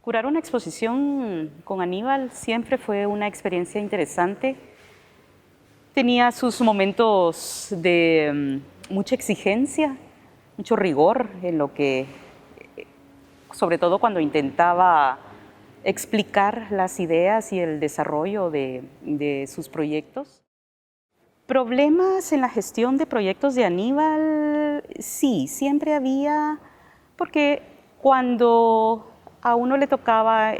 Curar una exposición con Aníbal siempre fue una experiencia interesante. Tenía sus momentos de mucha exigencia, mucho rigor en lo que, sobre todo cuando intentaba explicar las ideas y el desarrollo de sus proyectos. Problemas en la gestión de proyectos de Aníbal, sí, siempre había, porque cuando a uno le tocaba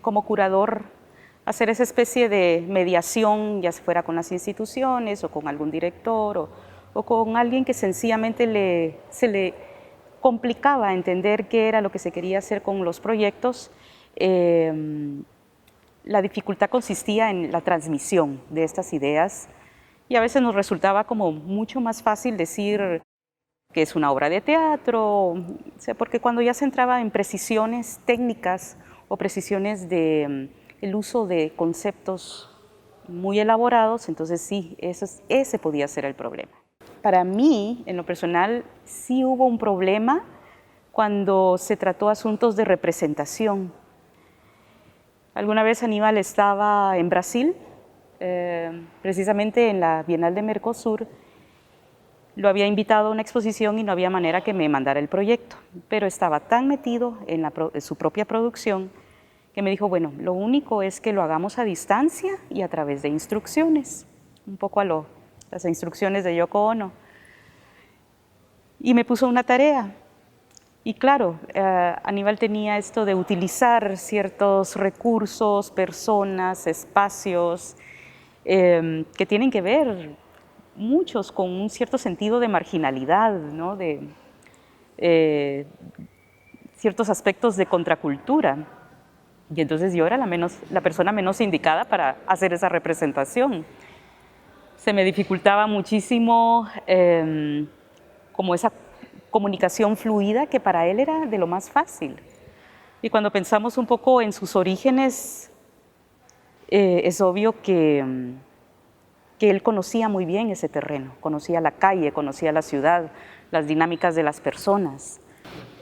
como curador hacer esa especie de mediación, ya fuera con las instituciones o con algún director o con alguien que sencillamente se le complicaba entender qué era lo que se quería hacer con los proyectos, la dificultad consistía en la transmisión de estas ideas y a veces nos resultaba como mucho más fácil decir que es una obra de teatro, o sea, porque cuando ya se entraba en precisiones técnicas o precisiones de el uso de conceptos muy elaborados, entonces sí, ese podía ser el problema. Para mí, en lo personal, sí hubo un problema cuando se trató asuntos de representación. Alguna vez Aníbal estaba en Brasil, precisamente en la Bienal de Mercosur. Lo había invitado a una exposición y no había manera que me mandara el proyecto, pero estaba tan metido en su propia producción que me dijo, bueno, lo único es que lo hagamos a distancia y a través de instrucciones, un poco las instrucciones de Yoko Ono. Y me puso una tarea. Y claro, Aníbal tenía esto de utilizar ciertos recursos, personas, espacios que tienen que ver muchos con un cierto sentido de marginalidad, ¿no? De ciertos aspectos de contracultura. Y entonces yo era la persona menos indicada para hacer esa representación. Se me dificultaba muchísimo como esa comunicación fluida que para él era de lo más fácil. Y cuando pensamos un poco en sus orígenes, es obvio que él conocía muy bien ese terreno, conocía la calle, conocía la ciudad, las dinámicas de las personas.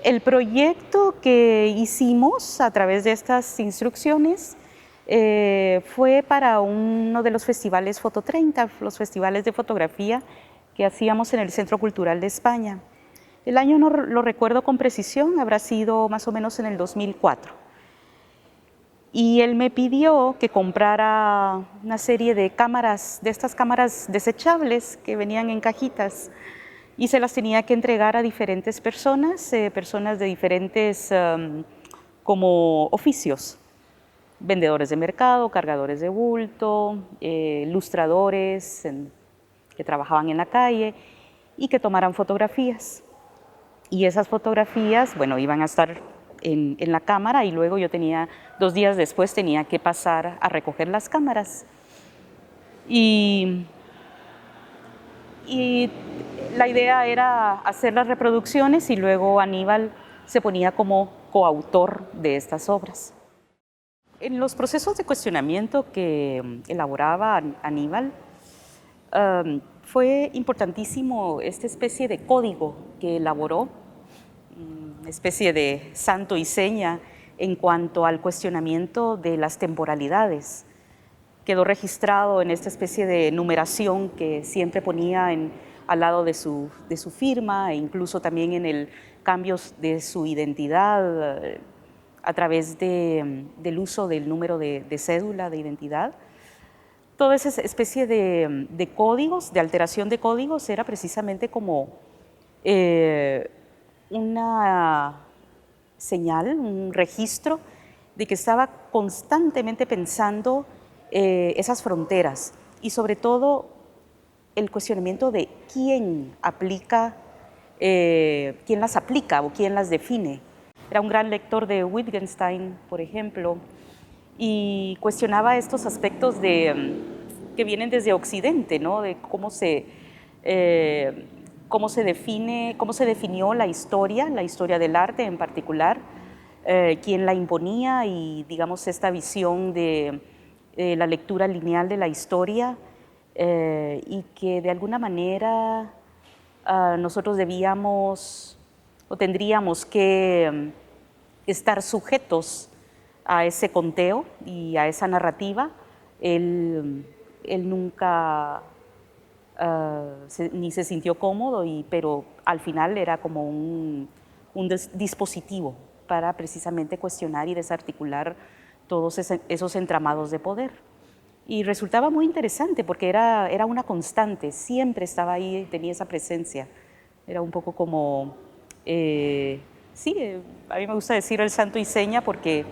El proyecto que hicimos a través de estas instrucciones fue para uno de los festivales Foto 30, los festivales de fotografía que hacíamos en el Centro Cultural de España. El año no lo recuerdo con precisión, habrá sido más o menos en el 2004. Y él me pidió que comprara una serie de cámaras, de estas cámaras desechables que venían en cajitas, y se las tenía que entregar a diferentes personas, personas de diferentes como oficios, vendedores de mercado, cargadores de bulto, ilustradores que trabajaban en la calle y que tomaran fotografías. Y esas fotografías, bueno, iban a estar en la cámara y luego yo 2 días después tenía que pasar a recoger las cámaras. Y la idea era hacer las reproducciones y luego Aníbal se ponía como coautor de estas obras. En los procesos de cuestionamiento que elaboraba Aníbal, fue importantísimo esta especie de código que elaboró, una especie de santo y seña en cuanto al cuestionamiento de las temporalidades. Quedó registrado en esta especie de numeración que siempre ponía al lado de su firma e incluso también en el cambio de su identidad a través del uso del número de cédula de identidad. Toda esa especie de códigos, de alteración de códigos, era precisamente como una señal, un registro de que estaba constantemente pensando esas fronteras y sobre todo el cuestionamiento de quién las aplica o quién las define. Era un gran lector de Wittgenstein, por ejemplo, y cuestionaba estos aspectos que vienen desde Occidente, ¿no? De cómo se definió la historia del arte en particular, quién la imponía y, digamos, esta visión de la lectura lineal de la historia y que de alguna manera nosotros debíamos o tendríamos que estar sujetos a ese conteo y a esa narrativa. Él nunca ni se sintió cómodo, pero al final era como un dispositivo para precisamente cuestionar y desarticular todos esos entramados de poder. Y resultaba muy interesante porque era una constante, siempre estaba ahí, tenía esa presencia. Era un poco como, a mí me gusta decir el santo y seña porque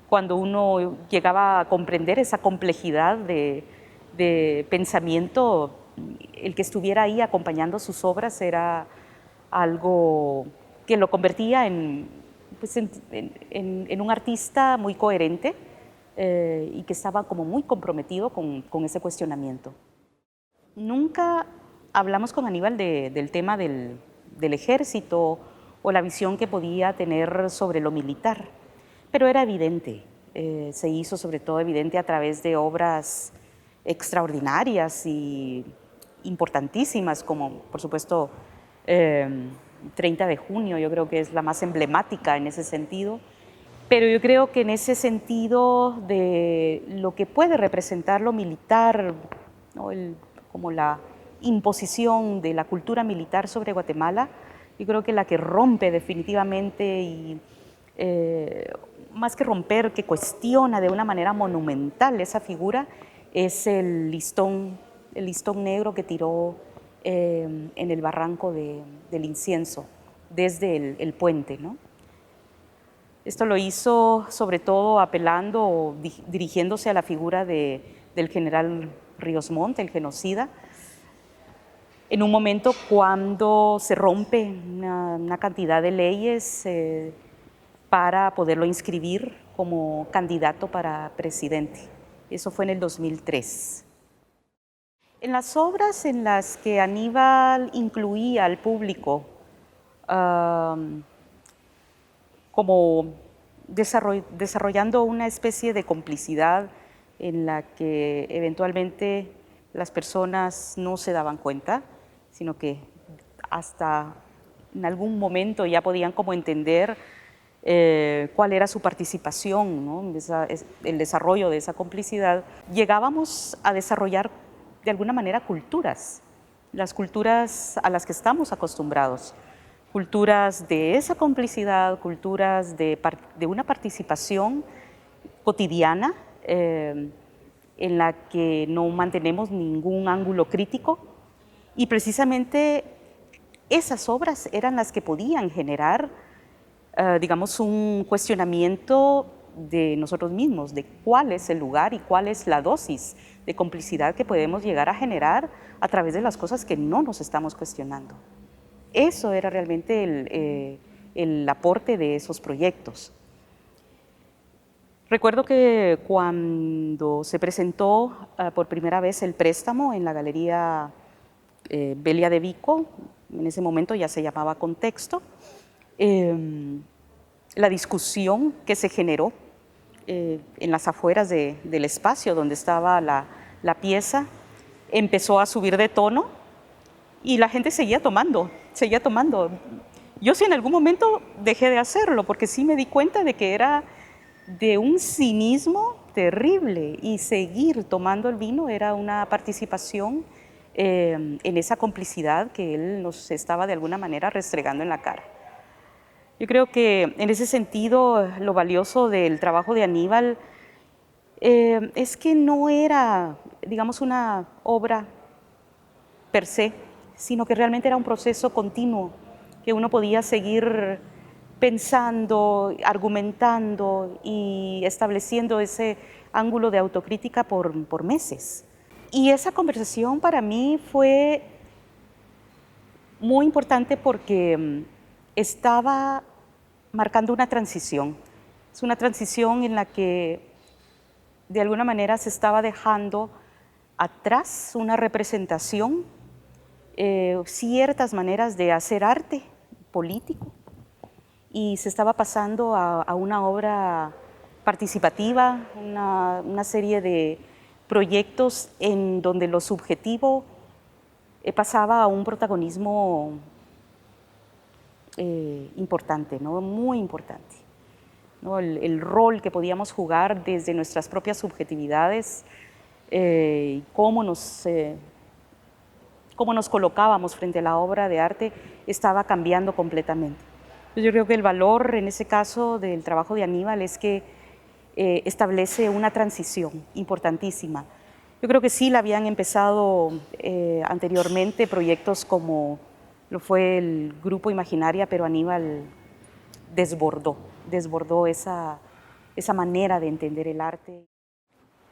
cuando uno llegaba a comprender esa complejidad de pensamiento, el que estuviera ahí acompañando sus obras era algo que lo convertía en un artista muy coherente y que estaba como muy comprometido con ese cuestionamiento. Nunca hablamos con Aníbal del tema del ejército o la visión que podía tener sobre lo militar, pero era evidente, se hizo sobre todo evidente a través de obras extraordinarias y importantísimas, como por supuesto 30 de junio, yo creo que es la más emblemática en ese sentido, pero yo creo que en ese sentido de lo que puede representar lo militar, ¿no? Como la imposición de la cultura militar sobre Guatemala, yo creo que la que rompe definitivamente y más que romper, que cuestiona de una manera monumental esa figura, es el listón negro que tiró en el barranco del Incienso, desde el puente, ¿no? Esto lo hizo sobre todo apelando o dirigiéndose a la figura del general Ríos Montt, el genocida, en un momento cuando se rompe una cantidad de leyes para poderlo inscribir como candidato para presidente. Eso fue en el 2003. En las obras en las que Aníbal incluía al público como desarrollando una especie de complicidad en la que eventualmente las personas no se daban cuenta, sino que hasta en algún momento ya podían como entender cuál era su participación, ¿no? El desarrollo de esa complicidad. Llegábamos a desarrollar de alguna manera culturas, las culturas a las que estamos acostumbrados, culturas de esa complicidad, culturas de una participación cotidiana en la que no mantenemos ningún ángulo crítico, y precisamente esas obras eran las que podían generar, digamos, un cuestionamiento de nosotros mismos, de cuál es el lugar y cuál es la dosis de complicidad que podemos llegar a generar a través de las cosas que no nos estamos cuestionando. Eso era realmente el aporte de esos proyectos. Recuerdo que cuando se presentó por primera vez el préstamo en la Galería Belia de Vico, en ese momento ya se llamaba Contexto, la discusión que se generó en las afueras del espacio donde estaba la pieza empezó a subir de tono y la gente seguía tomando. Yo sí en algún momento dejé de hacerlo porque sí me di cuenta de que era de un cinismo terrible, y seguir tomando el vino era una participación en esa complicidad que él nos estaba de alguna manera restregando en la cara. Yo creo que en ese sentido lo valioso del trabajo de Aníbal es que no era, digamos, una obra per se, sino que realmente era un proceso continuo que uno podía seguir pensando, argumentando y estableciendo ese ángulo de autocrítica por meses. Y esa conversación para mí fue muy importante porque estaba marcando una transición. Es una transición en la que de alguna manera se estaba dejando atrás una representación, ciertas maneras de hacer arte político, y se estaba pasando a una obra participativa, una serie de proyectos en donde lo subjetivo pasaba a un protagonismo importante, ¿no? Muy importante. ¿no? El rol que podíamos jugar desde nuestras propias subjetividades, cómo nos colocábamos frente a la obra de arte estaba cambiando completamente. Yo creo que el valor en ese caso del trabajo de Aníbal es que establece una transición importantísima. Yo creo que sí la habían empezado anteriormente proyectos como lo fue el Grupo Imaginaria, pero Aníbal desbordó esa manera de entender el arte.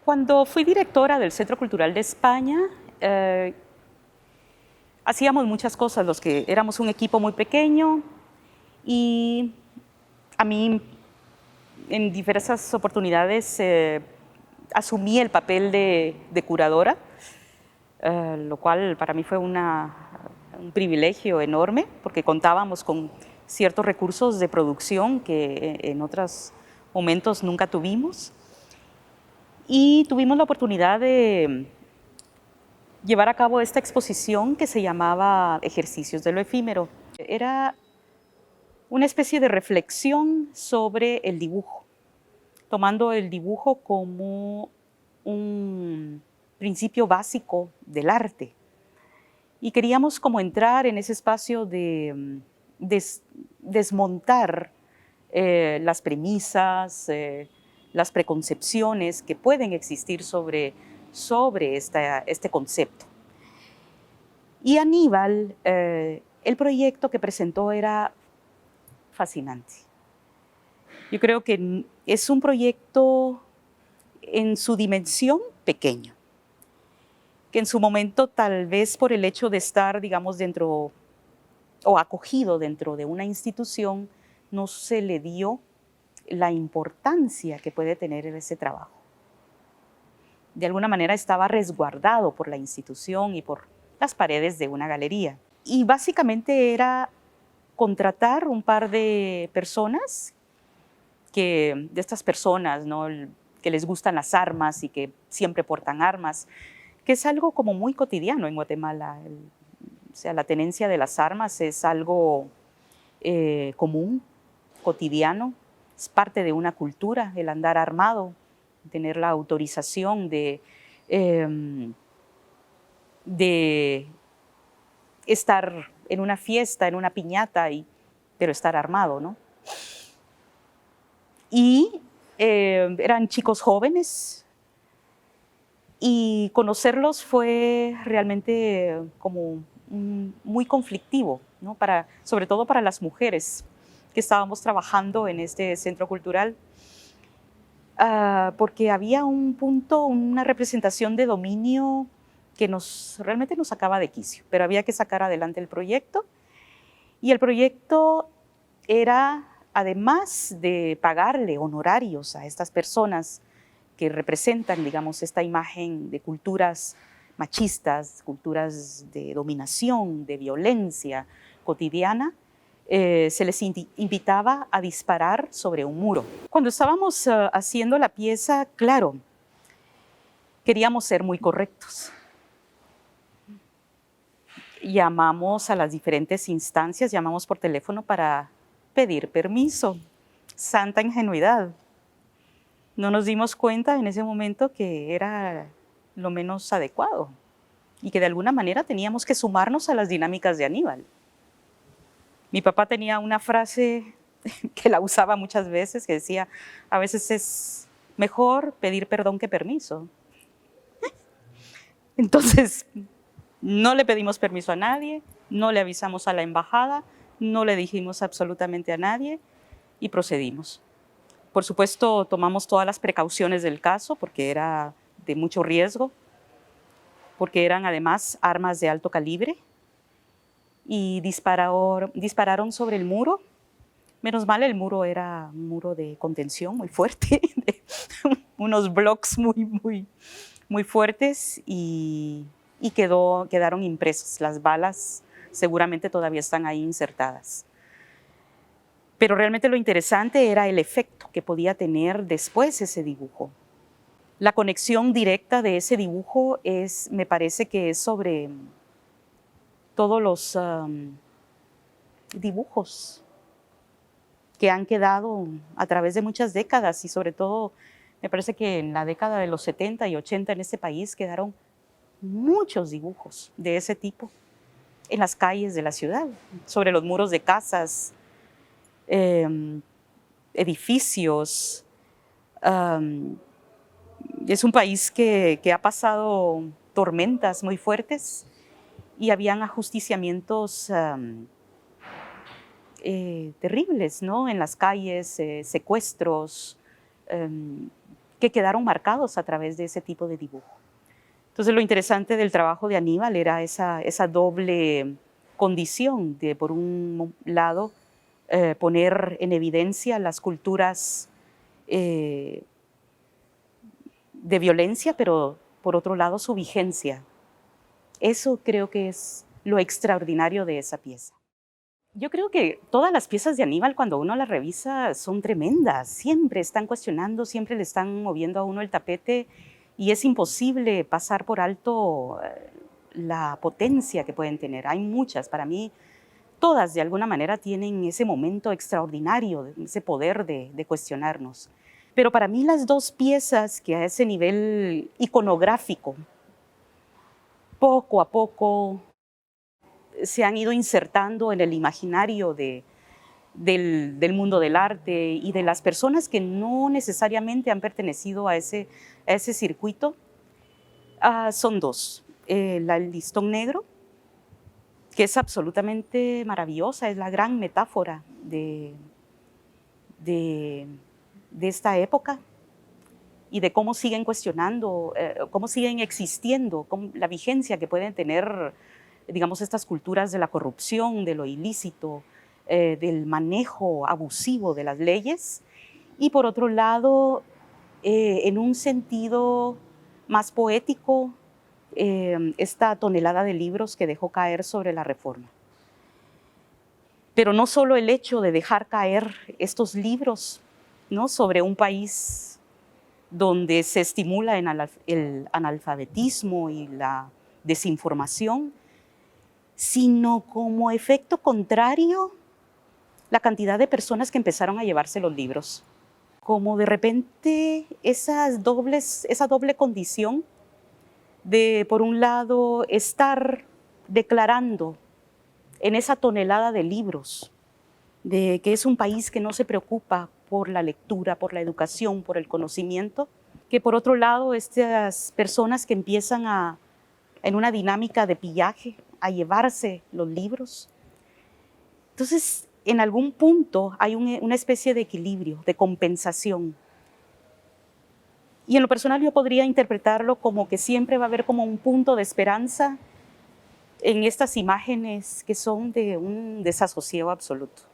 Cuando fui directora del Centro Cultural de España, hacíamos muchas cosas, los que éramos un equipo muy pequeño, y a mí en diversas oportunidades asumí el papel de curadora, lo cual para mí fue un privilegio enorme, porque contábamos con ciertos recursos de producción que en otros momentos nunca tuvimos. Y tuvimos la oportunidad de llevar a cabo esta exposición que se llamaba Ejercicios de lo Efímero. Era una especie de reflexión sobre el dibujo, tomando el dibujo como un principio básico del arte. Y queríamos como entrar en ese espacio de desmontar las premisas, las preconcepciones que pueden existir sobre este concepto. Y Aníbal, el proyecto que presentó era fascinante. Yo creo que es un proyecto en su dimensión pequeño, que en su momento tal vez por el hecho de estar, digamos, dentro o acogido dentro de una institución, no se le dio la importancia que puede tener ese trabajo. De alguna manera estaba resguardado por la institución y por las paredes de una galería. Y básicamente era contratar un par de personas, de estas personas, ¿no?, que les gustan las armas y que siempre portan armas, que es algo como muy cotidiano en Guatemala. O sea, la tenencia de las armas es algo común, cotidiano, es parte de una cultura, el andar armado, tener la autorización de estar en una fiesta, en una piñata, pero estar armado, ¿no? Y eran chicos jóvenes, y conocerlos fue realmente como muy conflictivo, ¿no? Sobre todo para las mujeres que estábamos trabajando en este centro cultural, porque había un punto, una representación de dominio que realmente nos sacaba de quicio, pero había que sacar adelante el proyecto. Y el proyecto era, además de pagarle honorarios a estas personas que representan, digamos, esta imagen de culturas machistas, culturas de dominación, de violencia cotidiana, se les invitaba a disparar sobre un muro. Cuando estábamos haciendo la pieza, claro, queríamos ser muy correctos. Llamamos a las diferentes instancias, llamamos por teléfono para pedir permiso. Santa ingenuidad. No nos dimos cuenta en ese momento que era lo menos adecuado y que de alguna manera teníamos que sumarnos a las dinámicas de Aníbal. Mi papá tenía una frase que la usaba muchas veces, que decía: a veces es mejor pedir perdón que permiso. Entonces, no le pedimos permiso a nadie, no le avisamos a la embajada, no le dijimos absolutamente a nadie y procedimos. Por supuesto, tomamos todas las precauciones del caso porque era de mucho riesgo, porque eran además armas de alto calibre, y dispararon sobre el muro. Menos mal, el muro era un muro de contención muy fuerte, unos blocks muy fuertes, y quedaron impresos. Las balas seguramente todavía están ahí insertadas. Pero realmente lo interesante era el efecto que podía tener después ese dibujo. La conexión directa de ese dibujo me parece que es sobre todos los dibujos que han quedado a través de muchas décadas y sobre todo me parece que en la década de los 70 y 80 en este país quedaron muchos dibujos de ese tipo en las calles de la ciudad, sobre los muros de casas, edificios. Es un país que ha pasado tormentas muy fuertes y habían ajusticiamientos terribles, ¿no? En las calles, secuestros, que quedaron marcados a través de ese tipo de dibujo. Entonces lo interesante del trabajo de Aníbal era esa doble condición de, por un lado, poner en evidencia las culturas de violencia, pero por otro lado su vigencia. Eso creo que es lo extraordinario de esa pieza. Yo creo que todas las piezas de Aníbal, cuando uno las revisa, son tremendas. Siempre están cuestionando, siempre le están moviendo a uno el tapete y es imposible pasar por alto la potencia que pueden tener. Hay muchas, para mí, todas de alguna manera tienen ese momento extraordinario, ese poder de cuestionarnos. Pero para mí las dos piezas que a ese nivel iconográfico, poco a poco, se han ido insertando en el imaginario del mundo del arte y de las personas que no necesariamente han pertenecido a ese circuito, son dos. El listón negro, que es absolutamente maravillosa, es la gran metáfora de esta época y de cómo siguen cuestionando, cómo siguen existiendo, la vigencia que pueden tener, digamos, estas culturas de la corrupción, de lo ilícito, del manejo abusivo de las leyes, y por otro lado, en un sentido más poético, esta tonelada de libros que dejó caer sobre la Reforma. Pero no solo el hecho de dejar caer estos libros, ¿no?, sobre un país donde se estimula el analfabetismo y la desinformación, sino como efecto contrario, la cantidad de personas que empezaron a llevarse los libros. Como de repente esa doble condición de, por un lado, estar declarando en esa tonelada de libros, de que es un país que no se preocupa por la lectura, por la educación, por el conocimiento, que por otro lado estas personas que empiezan en una dinámica de pillaje, a llevarse los libros. Entonces, en algún punto hay una especie de equilibrio, de compensación. Y en lo personal yo podría interpretarlo como que siempre va a haber como un punto de esperanza en estas imágenes que son de un desasosiego absoluto.